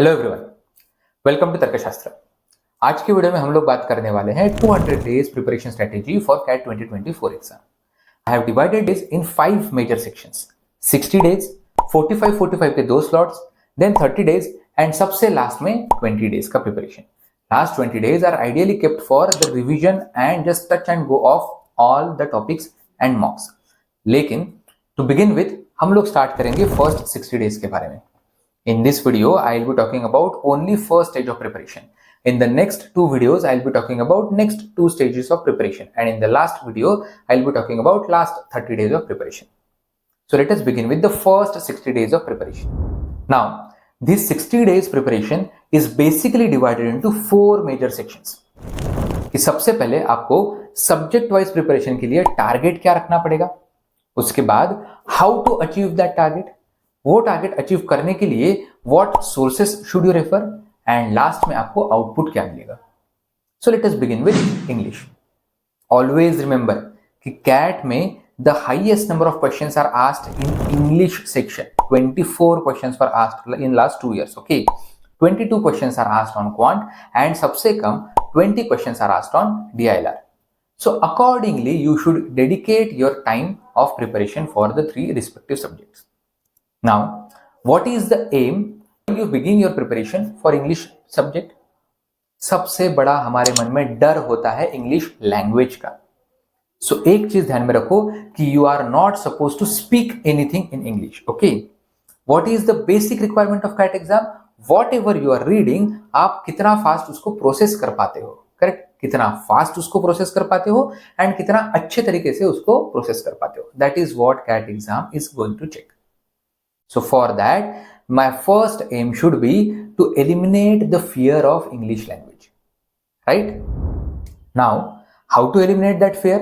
Hello everyone, welcome to तर्कशास्त्र। आज की वीडियो में हम लोग बात करने वाले हैं 200 days preparation strategy for CAT 2024 exam. I have divided this in 5 major sections. 60 days, 45 के 2 स्लॉट्स, देन 30 डेज एंड सबसे लास्ट में 20 डेज का preparation. Last 20 days are ideally kept for the revision and just touch and go of all the topics and mocks. लेकिन to begin with हम लोग start करेंगे first 60 days के बारे में। In this video, I will be talking about only first stage of preparation. In the next 2 videos, I will be talking about next 2 stages of preparation. And in the last video, I will be talking about last 30 days of preparation. So let us begin with the first 60 days of preparation. Now, this 60 days preparation is basically divided into 4 major sections. कि सबसे पहले आपको subject wise preparation के लिए target क्या रखना पड़ेगा, उसके बाद how to achieve that target, वो टारगेट अचीव करने के लिए what sources should you refer, and last में आपको आउटपुट क्या मिलेगा। So let us begin with English. Always remember कि कैट में the highest number of questions are asked in English section. 24 questions were asked in last 2 years। Okay, 22 questions are asked on quant and सबसे कम 20 questions are asked on DILR। So accordingly you should dedicate your time of preparation for the 3 respective subjects. Now, what is the aim when you begin your preparation for English subject? सबसे बड़ा हमारे मन में डर होता है English language का। सो एक चीज ध्यान में रखो कि you are not suppose to speak anything in English. Okay, what is the basic requirement of CAT exam? Whatever you are reading, आप कितना फास्ट उसको प्रोसेस कर पाते हो। करेक्ट, कितना फास्ट उसको प्रोसेस कर पाते हो एंड कितना अच्छे तरीके से उसको प्रोसेस कर पाते हो। That is what CAT exam is going to check. So for that, my first aim should be to eliminate the fear of English language, right? Now, how to eliminate that fear?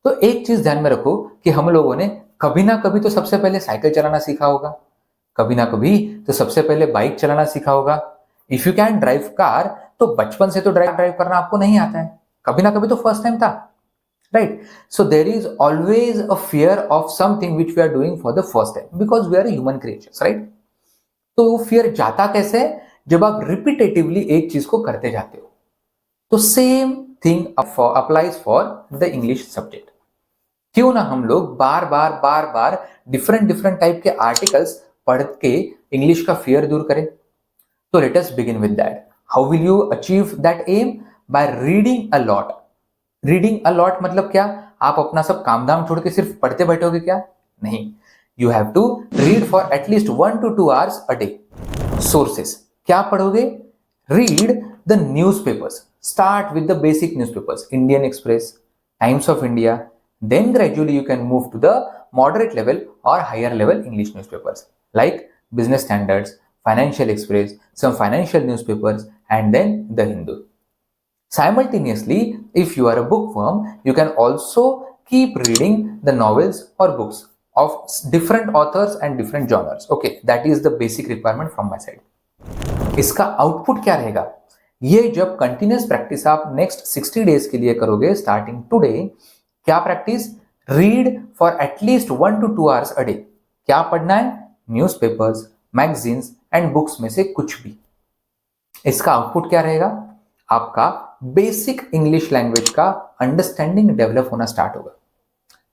तो एक चीज ध्यान में रखो कि हम लोगों ने कभी ना कभी तो सबसे पहले साइकिल चलाना सीखा होगा, कभी ना कभी तो सबसे पहले बाइक चलाना सीखा होगा। If you can drive car, तो बचपन से तो ड्राइव करना आपको नहीं आता है, कभी ना कभी तो फर्स्ट टाइम था, right? So there is always a fear of something which we are doing for the first time because we are human creatures, right? तो वो फियर जाता कैसे? जब आप रिपीटेटिवली एक चीज को करते जाते हो। तो same thing applies for the English subject. क्यों ना हम लोग बार बार डिफरेंट टाइप के आर्टिकल्स पढ़ के इंग्लिश का फियर दूर करें। तो let us begin with that. How will you achieve that aim? By reading a lot. Reading a lot मतलब क्या? आप अपना सब काम धाम छोड़ के सिर्फ पढ़ते बैठोगे क्या? नहीं, you have to read for at least 1 to 2 hours a day. Sources क्या पढ़ोगे? Read the newspapers. Start with the basic newspapers, Indian Express, Times of India, then gradually you can move to the moderate level और higher level English newspapers like business standards, financial express, some financial newspapers and then the Hindu. Simultaneously, if you are a bookworm, you can also keep reading the novels or books of different authors and different genres. Okay, that is the basic requirement from my side. इसका output क्या रहेगा? ये जब continuous practice आप next 60 days के लिए करोगे starting today, क्या practice? Read for at least 1 to 2 hours a day. क्या पढ़ना है? न्यूज़पेपर्स, मैगजीन्स एंड बुक्स में से कुछ भी। इसका आउटपुट क्या रहेगा? आपका बेसिक इंग्लिश लैंग्वेज का अंडरस्टैंडिंग डेवलप होना स्टार्ट होगा।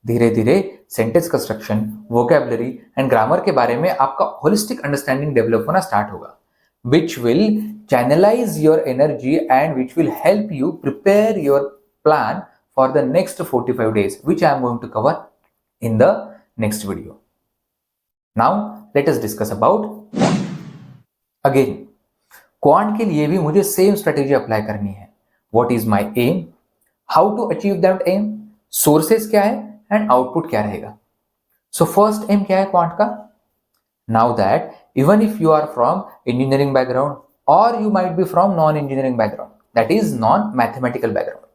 धीरे धीरे sentence construction, vocabulary and grammar के बारे में आपका होलिस्टिक अंडरस्टैंडिंग डेवलप होना स्टार्ट होगा, which will channelise your energy and which will help you prepare your plan for the next 45 days, which I am going to cover in the next video. Now let us discuss about quant. Again, quant के लिए भी मुझे same strategy apply करनी है। What is my aim, how to achieve that aim, sources क्या है and output क्या रहेगा। सो फर्स्ट एम क्या है क्वांट का? Now that even if you are from engineering background और you might be from non engineering background, that is non mathematical background,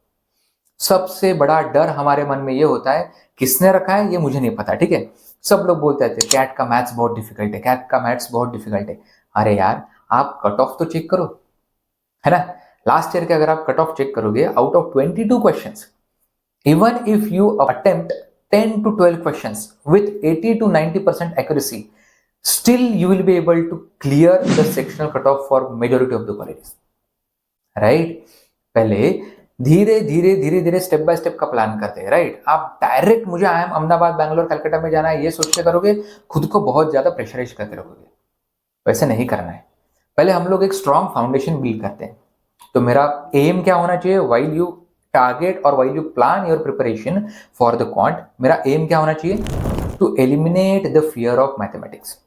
सबसे बड़ा डर हमारे मन में ये होता है, किसने रखा है ये मुझे नहीं पता। ठीक है, सब लोग बोलते थे कैट का मैथ्स बहुत डिफिकल्ट है, कैट का मैथ्स बहुत डिफिकल्ट है। अरे यार, आप कट ऑफ तो चेक करो, है ना? लास्ट ईयर के अगर आप कट ऑफ चेक करोगे, out of 22 questions, even if you attempt 10 to 12 questions with 80 to 90% accuracy, still you will be able to clear the sectional cutoff for majority of the colleges, right? पहले धीरे धीरे धीरे धीरे step by step का plan करते हैं, right? आप direct मुझे आई एम अहमदाबाद, बैंगलोर, कलकत्ता में जाना है ये सोच के करोगे, खुद को बहुत ज्यादा प्रेशराइज करके रखोगे। वैसे नहीं करना है। पहले हम लोग एक स्ट्रॉन्ग फाउंडेशन बिल्ड करते हैं। तो मेरा एम क्या होना चाहिए? व्हाइल यू टारगेट और while you plan your preparation for the quant, मेरा एम क्या होना चाहिए? To eliminate the fear of mathematics.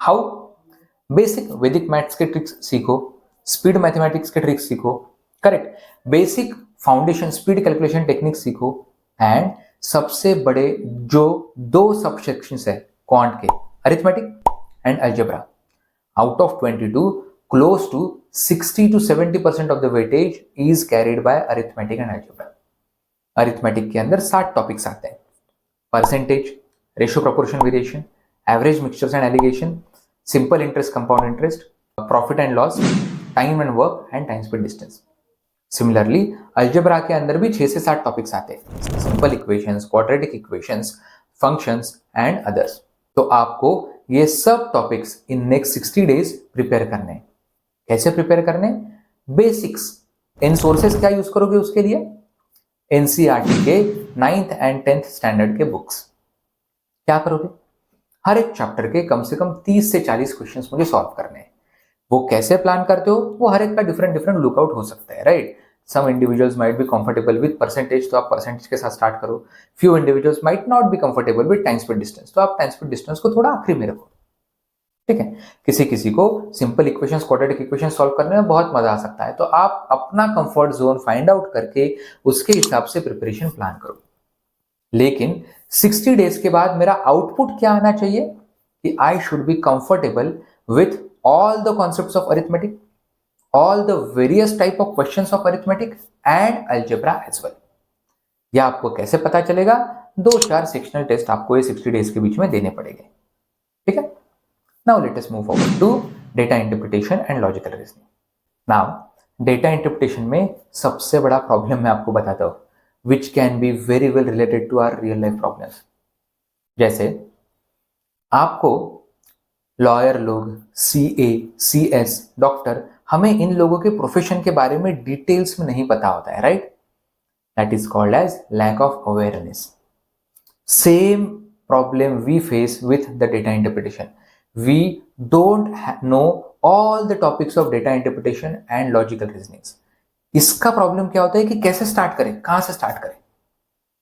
How? Basic Vedic maths के ट्रिक्स सीखो, स्पीड मैथमेटिक्स के ट्रिक्स सीखो, correct, basic foundation speed calculation technique सीखो, एंड सबसे बड़े जो दो सब सेक्शंस है क्वांट के, arithmetic and algebra, out of 22 close to 60 to 70% of the weightage is carried by arithmetic and algebra. Arithmetic के अंदर 60 टॉपिक्स आते हैं, percentage, ratio proportion variation, average mixtures and allegation, simple interest, compound interest, profit and loss, time and work and time speed distance. Similarly algebra के अंदर भी 6 से 7 topics आते हैं, simple equations, quadratic equations, functions and others. तो आपको ये सब topics in next 60 days prepare करने। कैसे प्रिपेयर करने? बेसिक्स। इन सोर्सेस क्या यूज करोगे उसके लिए? एनसीईआरटी के 9th एंड 10th स्टैंडर्ड के बुक्स। क्या करोगे? हर एक चैप्टर के कम से कम 30 से 40 क्वेश्चंस मुझे सॉल्व करने हैं। वो कैसे प्लान करते हो? वो हर एक का डिफरेंट डिफरेंट लुकआउट हो सकता है, right? Some individuals might be comfortable with percentage, तो आप परसेंटेज के साथ स्टार्ट करो। Few individuals might not be comfortable with time speed distance, तो आप टाइम स्पीड डिस्टेंस को थोड़ा आखिरी में रखो, ठीक है? किसी किसी को simple equations, quadratic equations solve करने में बहुत मजा आ सकता है, तो आप अपना कंफर्ट जोन फाइंड आउट करके उसके हिसाब से प्रिपरेशन प्लान करो। लेकिन 60 डेज के बाद मेरा आउटपुट क्या आना चाहिए? कि I should be comfortable with all the concepts of arithmetic, all the various type of questions of arithmetic and algebra as well। यह आपको कैसे पता चलेगा? 2-4 सेक्शनल टेस्ट आपको ये 60 डेज के बीच में देने पड़ेंगे, ठीक है? Now let us move forward to data interpretation and logical reasoning. Now data interpretation में सबसे बड़ा प्रॉब्लम मैं आपको बताता हूं, which can be very well related to our real life problems. जैसे आपको लॉयर लोग, सीए, सीएस, डॉक्टर, हमें इन लोगों के प्रोफेशन के बारे में डिटेल्स में नहीं पता होता है, right? That is called as lack of awareness. Same problem we face with the data interpretation. We don't know all the topics of data interpretation and logical reasonings. इसका प्रॉब्लम क्या होता है कि कैसे स्टार्ट करें, कहां से स्टार्ट करें,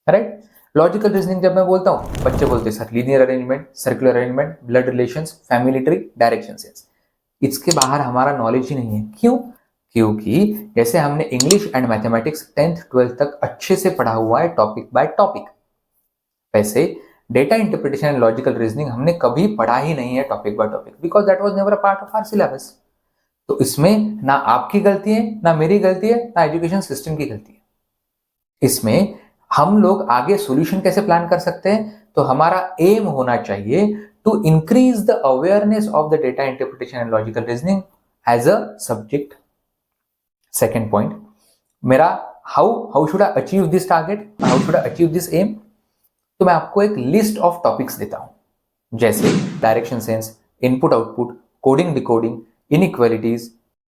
राइट? लॉजिकल रीजनिंग जब मैं बोलता हूं, बच्चे बोलते हैं sir linear arrangement, circular arrangement, blood relations, family tree, direction sense. इसके बाहर हमारा नॉलेज ही नहीं है। क्यों? क्योंकि जैसे हमने English and mathematics 10th 12th तक अच्छे से पढ़ा हुआ है टॉपिक बाय टॉपिक, वैसे data interpretation and logical reasoning हमने कभी पढ़ा ही नहीं है topic by topic, because that was never a part of our syllabus. तो इसमें ना आपकी गलती है, ना मेरी गलती है, ना एजुकेशन सिस्टम की गलती है। इसमें हम लोग आगे सॉल्यूशन कैसे प्लान कर सकते हैं? तो हमारा एम होना चाहिए to increase the awareness of the data interpretation and logical reasoning as a subject. Second point मेरा, how should I achieve this target, how should I achieve this aim? तो मैं आपको एक लिस्ट ऑफ टॉपिक्स देता हूं, जैसे direction sense, input output, coding decoding, inequalities,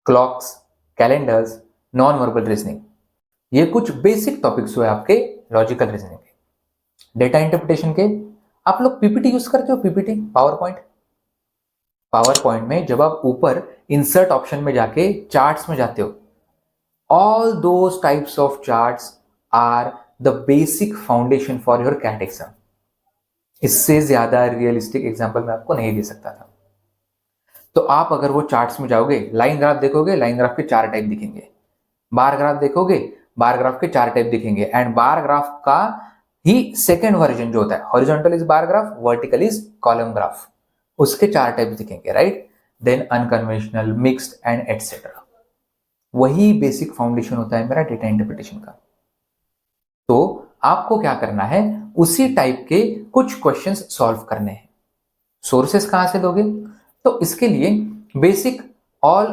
clocks, calendars, non verbal reasoning. ये कुछ बेसिक टॉपिक्स हुए आपके लॉजिकल रीजनिंग के। डेटा इंटरप्रिटेशन के आप लोग पीपीटी यूज करते हो, PPT, power point. Power point में जब आप ऊपर इंसर्ट ऑप्शन में जाके चार्ट्स में जाते हो, all those types of charts are the basic foundation for your CAT exam. इससे ज्यादा रियलिस्टिक एग्जाम्पल मैं आपको नहीं दे सकता था। तो आप अगर वो चार्ट्स में जाओगे, लाइन ग्राफ देखोगे, लाइन ग्राफ के 4 टाइप दिखेंगे। बार ग्राफ देखोगे, बार ग्राफ के 4 टाइप दिखेंगे। एंड बार ग्राफ का ही सेकेंड वर्जन जो होता है, horizontal is bar graph, vertical is column graph, उसके 4 टाइप दिखेंगे, right? Then unconventional, mixed and etcetera. वही बेसिक फाउंडेशन होता है मेरा डेटा इंटरप्रिटेशन का। तो आपको क्या करना है, उसी टाइप के कुछ क्वेश्चंस सॉल्व करने हैं। सोर्सेस कहां से लोगे? तो इसके लिए basic all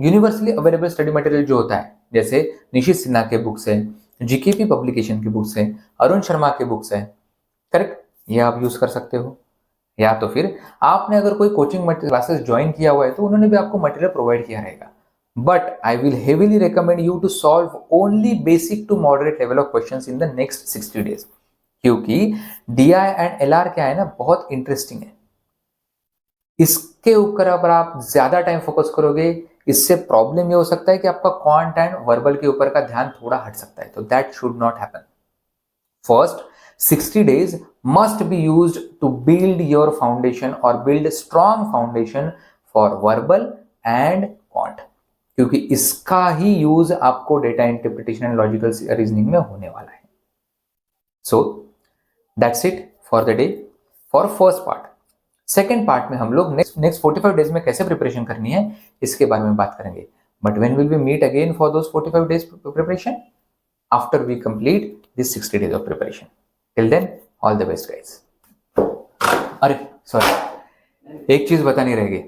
universally available study material जो होता है, जैसे निशित सिन्हा के बुक्स है, जीकेपी पब्लिकेशन की बुक्स है, अरुण शर्मा के बुक्स है, करेक्ट? ये आप यूज कर सकते हो। या तो फिर आपने अगर कोई कोचिंग क्लासेस ज्वाइन किया हुआ है तो उन्होंने भी आपको मटेरियल प्रोवाइड किया रहेगा। But I will heavily recommend you to solve only basic to moderate level of questions in the next 60 days, क्योंकि डीआई एंड एलआर क्या है ना, बहुत इंटरेस्टिंग है। इसके ऊपर अगर आप ज्यादा टाइम फोकस करोगे, इससे प्रॉब्लम ये हो सकता है कि आपका क्वांट एंड वर्बल के ऊपर का ध्यान थोड़ा हट सकता है, तो that should not happen. First 60 days must be used to build your foundation or build strong foundation for verbal and quant, क्योंकि इसका ही यूज आपको data interpretation and logical reasoning में होने वाला है। So that's it for the day for first part. Second part में हम लोग नेक्स्ट 45 डेज में कैसे प्रिपरेशन करनी है इसके बारे में बात करेंगे। But when will we meet again for those 45 days preparation? After we complete this 60 days of preparation. Till then, all the best guys. अरे सॉरी, एक चीज बतानी रह गई।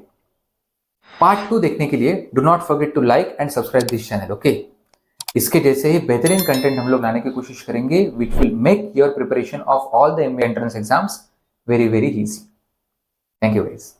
पार्ट 2 देखने के लिए do not forget to like and subscribe this channel, okay? इसके जैसे ही बेहतरीन कंटेंट हम लोग लाने की कोशिश करेंगे which will make your preparation of all the entrance exams very very easy. Thank you guys.